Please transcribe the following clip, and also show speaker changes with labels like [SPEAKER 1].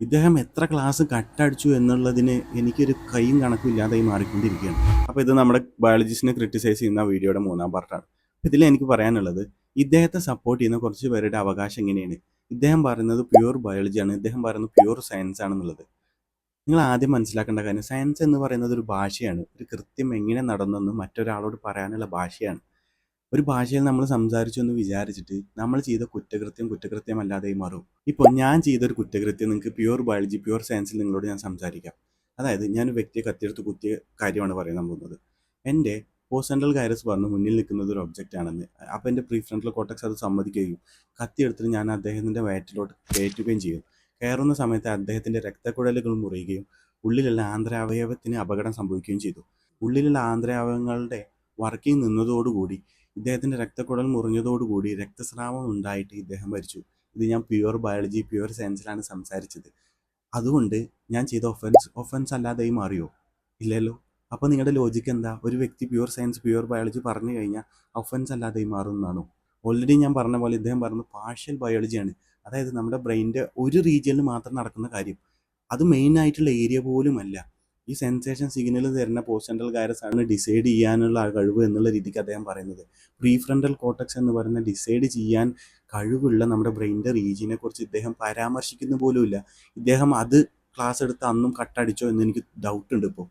[SPEAKER 1] ഇദ്ദേഹം എത്ര ക്ലാസ് കട്ടടിച്ചു എന്നുള്ളതിന് എനിക്കൊരു കൈയും കണക്കും ഇല്ലാതായി മാറിക്കൊണ്ടിരിക്കുകയാണ്. അപ്പോൾ ഇത് നമ്മുടെ ബയോളജിസ്റ്റിനെ ക്രിട്ടിസൈസ് ചെയ്യുന്ന വീഡിയോയുടെ 3-ാം പാർട്ടാണ്. ഇതിൽ എനിക്ക് പറയാനുള്ളത്, ഇദ്ദേഹത്തെ സപ്പോർട്ട് ചെയ്യുന്ന കുറച്ച് പേരുടെ അവകാശം എങ്ങനെയാണ്. ഇദ്ദേഹം പറയുന്നത് പ്യൂർ ബയോളജിയാണ്, ഇദ്ദേഹം പറയുന്നത് പ്യൂർ സയൻസ് ആണെന്നുള്ളത്. നിങ്ങൾ ആദ്യം മനസ്സിലാക്കേണ്ട കാര്യം, സയൻസ് എന്ന് പറയുന്നത് ഒരു ഭാഷയാണ്. ഒരു കൃത്യം എങ്ങനെ നടന്നെന്ന് മറ്റൊരാളോട് പറയാനുള്ള ഭാഷയാണ്. ഒരു ഭാഷയിൽ നമ്മൾ സംസാരിച്ചു എന്ന് വിചാരിച്ചിട്ട് നമ്മൾ ചെയ്ത കുറ്റകൃത്യമല്ലാതെയും മാറും. ഇപ്പോൾ ഞാൻ ചെയ്തൊരു കുറ്റകൃത്യം നിങ്ങൾക്ക് പ്യൂർ ബയോളജി, പ്യൂർ സയൻസിൽ നിങ്ങളോട് ഞാൻ സംസാരിക്കാം. അതായത് ഞാൻ ഒരു വ്യക്തിയെ കത്തിയെടുത്ത് കുത്തിയ കാര്യമാണ് പറയാൻ പോകുന്നത്. എൻ്റെ പോസ്റ്റ് സെൻട്രൽ ഗൈറസ് പറഞ്ഞു മുന്നിൽ നിൽക്കുന്നത് ഒരു ഒബ്ജക്റ്റ് ആണെന്ന്. അപ്പോൾ എൻ്റെ പ്രീ ഫ്രണ്ടൽ കോർട്ടക്സ് അത് സമ്മതിക്കുകയും കത്തിയെടുത്തിട്ട് ഞാൻ അദ്ദേഹത്തിൻ്റെ വയറ്റിലോട്ട് കയറ്റുകയും ചെയ്യും. കയറുന്ന സമയത്ത് അദ്ദേഹത്തിൻ്റെ രക്തക്കുഴലുകൾ മുറിയുകയും ഉള്ളിലുള്ള ആന്തരാവയവത്തിന് അപകടം സംഭവിക്കുകയും ചെയ്തു. ഉള്ളിലുള്ള ആന്തരാവയവങ്ങളുടെ വർക്കിംഗ് നിന്നതോടുകൂടി ഇദ്ദേഹത്തിൻ്റെ രക്തക്കുഴൽ മുറിഞ്ഞതോടുകൂടി രക്തസ്രാവം ഉണ്ടായിട്ട് ഇദ്ദേഹം മരിച്ചു. ഇത് ഞാൻ പ്യുവർ ബയോളജി, പ്യുവർ സയൻസിലാണ് സംസാരിച്ചത്. അതുകൊണ്ട് ഞാൻ ചെയ്ത ഒഫൻസ് അല്ലാതെയും മാറിയോ? ഇല്ലല്ലോ. അപ്പോൾ നിങ്ങളുടെ ലോജിക്ക് എന്താ? ഒരു വ്യക്തി പ്യുവർ സയൻസ്, പ്യുവർ ബയോളജി പറഞ്ഞു കഴിഞ്ഞാൽ ഒഫൻസ് അല്ലാതെയും മാറുമെന്നാണോ? ഓൾറെഡി ഞാൻ പറഞ്ഞ പോലെ ഇദ്ദേഹം പറഞ്ഞു പാർഷ്യൽ ബയോളജിയാണ്. അതായത് നമ്മുടെ ബ്രെയിനിൻ്റെ ഒരു റീജിയനിൽ മാത്രം നടക്കുന്ന കാര്യം. അത് മെയിൻ ആയിട്ടുള്ള ഏരിയ പോലുമല്ല. ഈ സെൻസേഷൻ സിഗ്നൽ തരുന്ന പോസ്റ്റ് സെൻട്രൽ ഗൈറസ് ആണ് ഡിസൈഡ് ചെയ്യാനുള്ള കഴിവ് എന്നുള്ള രീതിക്ക് അദ്ദേഹം പറയുന്നത്. പ്രീ ഫ്രണ്ടൽ കോർട്ടക്സ് എന്ന് പറയുന്ന ഡിസൈഡ് ചെയ്യാൻ കഴിവുള്ള നമ്മുടെ ബ്രെയിനിൻ്റെ റീജിയനെ കുറിച്ച് ഇദ്ദേഹം പരാമർശിക്കുന്ന പോലുമില്ല. ഇദ്ദേഹം അത് ക്ലാസ് എടുത്ത് അന്നും കട്ടടിച്ചോ എന്ന് എനിക്ക് ഡൗട്ട് ഉണ്ട് ഇപ്പോൾ.